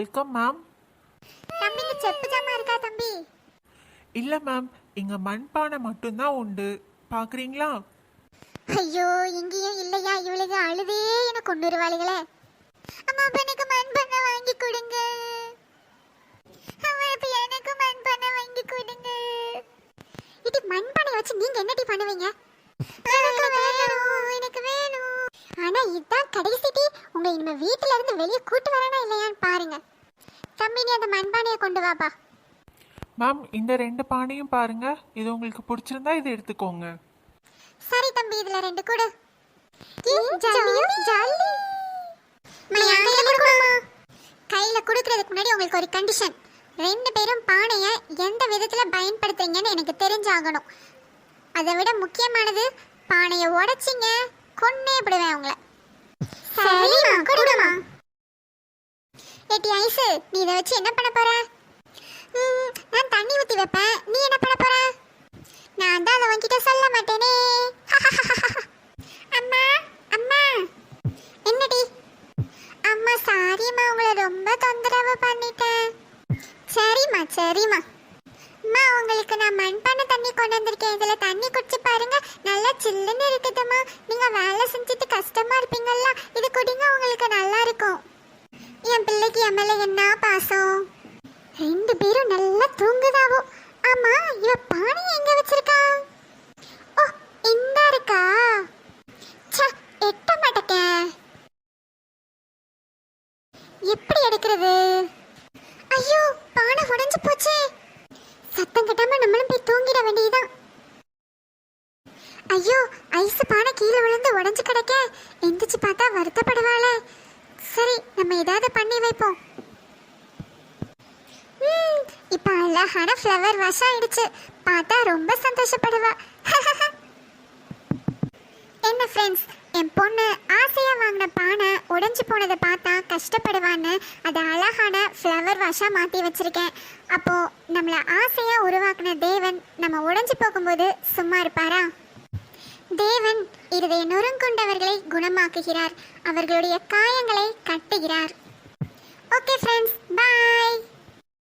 Welcome ma'am. தம்பிக்கு செப்பு ஜாமா இருக்கா தம்பி? இல்லை மேம், இங்கே மண்பானை மட்டும்தான் உண்டு. பார்க்குறீங்களா? ஐயோ, இங்கேயும் இல்லையா? இவளுக்கு அழுதே எனக்கு கொண்டுருவாளுகளே. அம்மா, அப்ப எனக்கு மண்பானை வாங்கி கொடுங்க. அம்மா, இப்ப எனக்கு மண்பானை வாங்கி கொடுங்க. இது மண்பானை வச்சு நீங்க என்னடி பண்ணுவீங்க? எனக்கு வேணும். ஆனா இதான் கடைசி டீ. உங்க இனிமே வீட்டுல இருந்து வெளியே கூட்டு வரானா இல்லையான்னு பாருங்க. தம்பி, நீ அந்த மண்பானையை கொண்டு வாப்பா. மேம், இந்த 2 பானையும் பாருங்க. இது உங்களுக்கு பிடிச்சிருந்தா இது எடுத்துக்கோங்க. சரி தம்பி, இதுல 2 கொடு. கையில குடுக்கறதுக்கு முன்னாடி உங்களுக்கு ஒரு கண்டிஷன். 2 பேரும் பானையை எந்த விதத்துல பயன்படுத்துறீங்கன்னு எனக்கு தெரிஞ்சாகணும். அதை விட முக்கியமானது, பானையை உடைச்சிங்க கொன்னே விடுவேன் உங்களை. சரிம்மா, கொடுமா. ஏட்டி ஐசு, நீ இதை வச்சு என்ன பண்ண போற? நான் தண்ணி ஊத்தி வைப்பேன். நீ என்ன பண்ண போற? நான் தான் அதை உன்கிட்ட சொல்ல மாட்டேனே. அம்மா, அம்மா. என்னடி? அம்மா, சாரிம்மா, உங்களை ரொம்ப தொந்தரவு பண்ணிட்டேன். சரிம்மா, சரிம்மா. அம்மா, உங்களுக்கு நான் மண்பானை தண்ணி கொண்டு வந்திருக்கேன். இதுல தண்ணி குடிச்சு பாருங்க, நல்லா சில்லுன்னு இருக்குதும்மா. நீங்க வேலை செஞ்சுட்டு கஷ்டமா இருப்பீங்கல்ல, இது குடிங்க, உங்களுக்கு நல்லா இருக்கும். என் பிள்ளைக்கு என் மேல என்ன பாசம். 2 பேரும் நல்லா தூங்குதாவோ. ஆமா, இவ பானை எங்க வச்சிருக்கா? ஓ, இந்த இருக்கா? ச்சே, எட்ட மாட்டேக்க. எப்படி எடுக்கிறது? ஐயோ, பானை உடைஞ்சு போச்சே. சத்தம் கட்டாம நம்மளும் போய் தூங்கிட வேண்டியதுதான். ஐயோ, ஐஸ் பானை கீழே விழுந்து உடைஞ்சு கிடக்க. எந்திரிச்சு பார்த்தா வருத்தப்படுவாளே. சரி, நம்ம ஏதாவது பண்ணி வைப்போம். இப்ப அழகான ஃப்ளவர் வாஷ் ஆயிடுச்சு. பார்த்தா ரொம்ப சந்தோஷப்படுவா. என்ன ஃப்ரெண்ட்ஸ், என் பொண்ணு ஆசையா வாங்கின பானை உடைஞ்சு போனதை பார்த்தா கஷ்டப்படுவான்னு அதை அழகான ஃப்ளவர் வாஷாக மாற்றி வச்சிருக்கேன். அப்போ நம்மளை ஆசையா உருவாக்குன தேவன் நம்ம உடைஞ்சு போகும்போது சும்மா இருப்பாரா? தேவன் இருதய நொறுங்குண்டவர்களை குணமாக்குகிறார், அவர்களுடைய காயங்களை கட்டுகிறார். ஓகே ஃப்ரெண்ட்ஸ், பாய்.